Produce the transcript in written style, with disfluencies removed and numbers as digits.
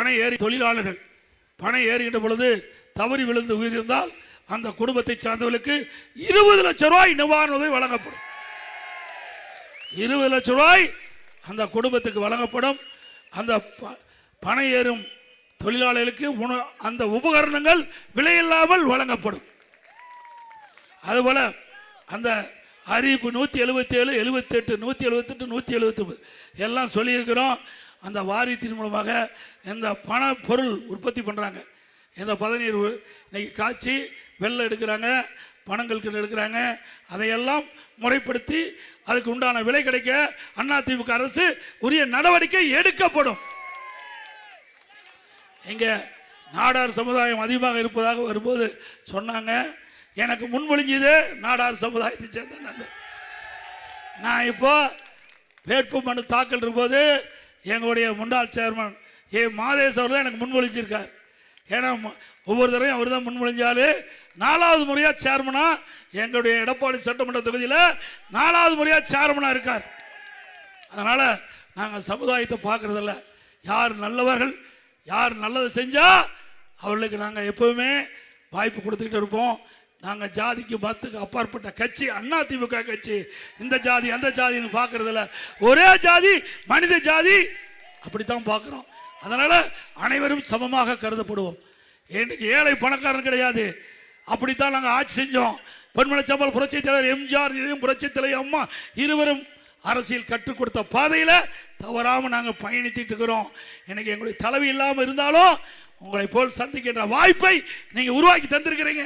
பணம் ஏறி தொழிலாளர்கள் பணம் ஏறுகின்ற பொழுது தவறி விழுந்து உயிரிழந்தால் அந்த குடும்பத்தை சார்ந்தவர்களுக்கு 20 லட்சம் ரூபாய் நிவாரண உதவி வழங்கப்படும். 20 லட்சம் ரூபாய் அந்த குடும்பத்துக்கு வழங்கப்படும். அந்த பணம் ஏறும் தொழிலாளர்களுக்கு அந்த உபகரணங்கள் விலையில்லாமல் வழங்கப்படும். அதுபோல அந்த அறிவிப்பு 177, 78, 178, 179 எல்லாம் சொல்லியிருக்கிறோம். அந்த வாரியத்தின் மூலமாக இந்த பண பொருள் உற்பத்தி பண்ணுறாங்க. இந்த பதநீர் இன்னைக்கு காய்ச்சி வெள்ளை எடுக்கிறாங்க, பணங்கள் எடுக்கிறாங்க. அதையெல்லாம் முறைப்படுத்தி அதுக்கு உண்டான விலை கிடைக்க அதிமுக அரசு உரிய நடவடிக்கை எடுக்கப்படும். இங்க நாடார் சமுதாயம் அதிகமாக இருப்பதாக வரும்போது சொன்னாங்க, எனக்கு முன்மொழிஞ்சது நாடார் சமுதாயத்தை சேர்ந்த நல்லது. நான் இப்போ வேட்பு மனு தாக்கல் இருக்கும்போது எங்களுடைய முன்னாள் சேர்மன் மாதேஷ் அவர் தான் எனக்கு முன்மொழிஞ்சிருக்கார். ஏன்னா ஒவ்வொரு தடவையும் அவர் தான் முன்மொழிஞ்சாலும் 4வது முறையாக சேர்மனா எங்களுடைய எடப்பாடி சட்டமன்ற தொகுதியில் 4வது முறையாக சேர்மனா இருக்கார். அதனால் நாங்கள் சமுதாயத்தை பார்க்குறதில்ல. யார் நல்லவர்கள், யார் நல்லது செஞ்சால் அவர்களுக்கு நாங்கள் எப்போவுமே வாய்ப்பு கொடுத்துக்கிட்டு இருப்போம். நாங்கள் ஜாதிக்கு மதத்துக்கு அப்பாற்பட்ட கட்சி அதிமுக கட்சி. இந்த ஜாதி அந்த ஜாதின்னு பார்க்கறதில்ல. ஒரே ஜாதி மனித ஜாதி, அப்படித்தான் பார்க்குறோம். அதனால் அனைவரும் சமமாக கருதப்படுவோம். இன்னைக்கு ஏழை பணக்காரன் கிடையாது. அப்படித்தான் நாங்கள் ஆட்சி செஞ்சோம். பொன்மலை சம்பல் புரட்சி தலைவர் எம்ஜிஆர், புரட்சி தலைவர் அம்மா இருவரும் அரசியல் கற்றுக் கொடுத்த பாதையில் தவறாமல் நாங்கள் பயணித்துட்டு இருக்கிறோம். இன்னைக்கு எங்களுடைய தலைவி இல்லாமல் இருந்தாலும் உங்களை போல் சந்திக்கின்ற வாய்ப்பை நீங்கள் உருவாக்கி தந்திருக்கிறீங்க.